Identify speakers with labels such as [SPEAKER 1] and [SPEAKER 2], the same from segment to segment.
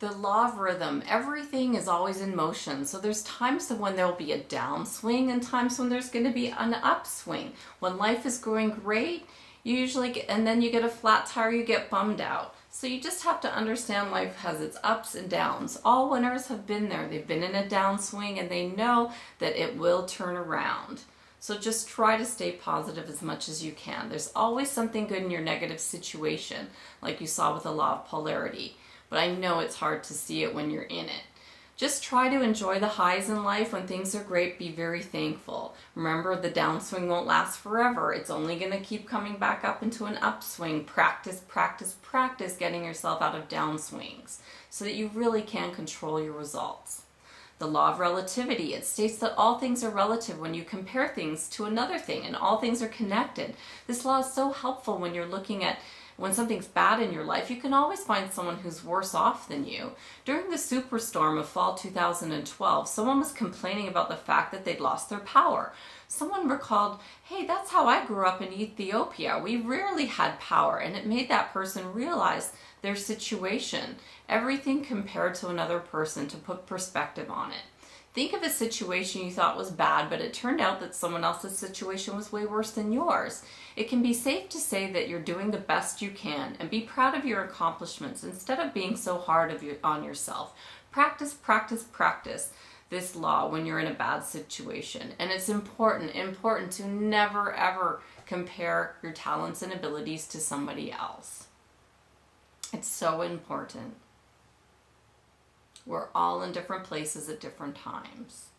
[SPEAKER 1] The law of rhythm, everything is always in motion. So there's times when there'll be a downswing and times when there's going to be an upswing. When life is going great, you usually get, and then you get a flat tire, you get bummed out. So you just have to understand life has its ups and downs. All winners have been there. They've been in a downswing and they know that it will turn around. So just try to stay positive as much as you can. There's always something good in your negative situation, like you saw with the law of polarity. But I know it's hard to see it when you're in it. Just try to enjoy the highs in life. When things are great, be very thankful. Remember, the downswing won't last forever. It's only going to keep coming back up into an upswing. Practice, practice, practice getting yourself out of downswings so that you really can control your results. The law of relativity, it states that all things are relative when you compare things to another thing, and all things are connected. This law is so helpful when you're looking at when something's bad in your life. You can always find someone who's worse off than you. During the superstorm of fall 2012, someone was complaining about the fact that they'd lost their power. Someone recalled, hey, that's how I grew up in Ethiopia. We rarely had power, and it made that person realize their situation. Everything compared to another person to put perspective on it. Think of a situation you thought was bad, but it turned out that someone else's situation was way worse than yours. It can be safe to say that you're doing the best you can and be proud of your accomplishments instead of being so hard on yourself. Practice, practice, practice this law when you're in a bad situation. And it's important to never ever compare your talents and abilities to somebody else. It's so important. We're all in different places at different times.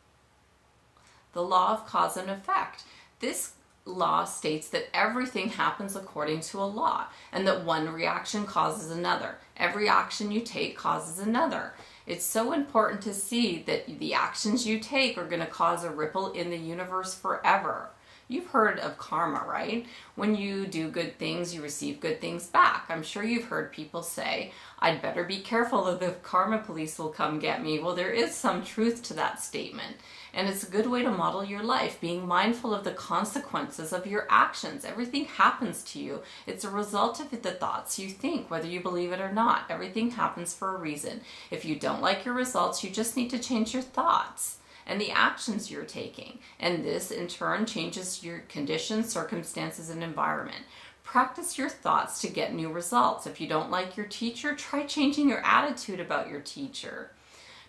[SPEAKER 1] The law of cause and effect. This law states that everything happens according to a law and that one reaction causes another. Every action you take causes another. It's so important to see that the actions you take are going to cause a ripple in the universe forever. You've heard of karma, right? When you do good things, you receive good things back. I'm sure you've heard people say, I'd better be careful that the karma police will come get me. Well, there is some truth to that statement. And it's a good way to model your life, being mindful of the consequences of your actions. Everything happens to you. It's a result of the thoughts you think, whether you believe it or not. Everything happens for a reason. If you don't like your results, you just need to change your thoughts and the actions you're taking. And this, in turn, changes your conditions, circumstances, and environment. Practice your thoughts to get new results. If you don't like your teacher, try changing your attitude about your teacher.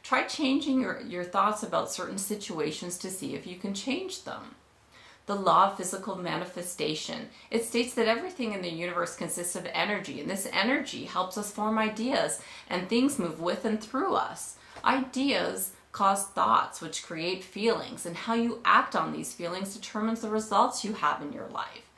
[SPEAKER 1] Try changing your thoughts about certain situations to see if you can change them. The law of physical manifestation. It states that everything in the universe consists of energy, and this energy helps us form ideas, and things move with and through us. Ideas cause thoughts, which create feelings, and how you act on these feelings determines the results you have in your life.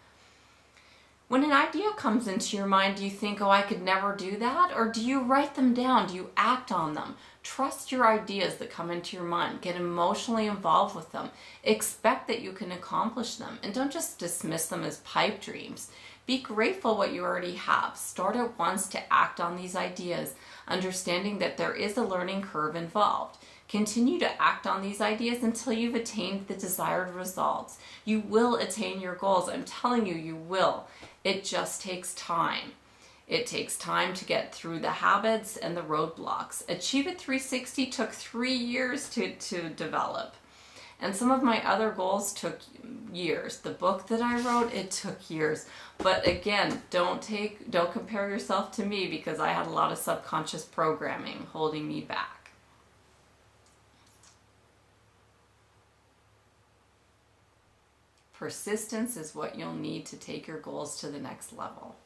[SPEAKER 1] When an idea comes into your mind, do you think, oh, I could never do that? Or do you write them down? Do you act on them? Trust your ideas that come into your mind. Get emotionally involved with them. Expect that you can accomplish them, and don't just dismiss them as pipe dreams. Be grateful what you already have. Start at once to act on these ideas, understanding that there is a learning curve involved. Continue to act on these ideas until you've attained the desired results. You will attain your goals. I'm telling you, you will. It just takes time. It takes time to get through the habits and the roadblocks. Achieve It 360 took 3 years to develop. And some of my other goals took years. The book that I wrote, it took years. But again, don't compare yourself to me, because I had a lot of subconscious programming holding me back. Persistence is what you'll need to take your goals to the next level.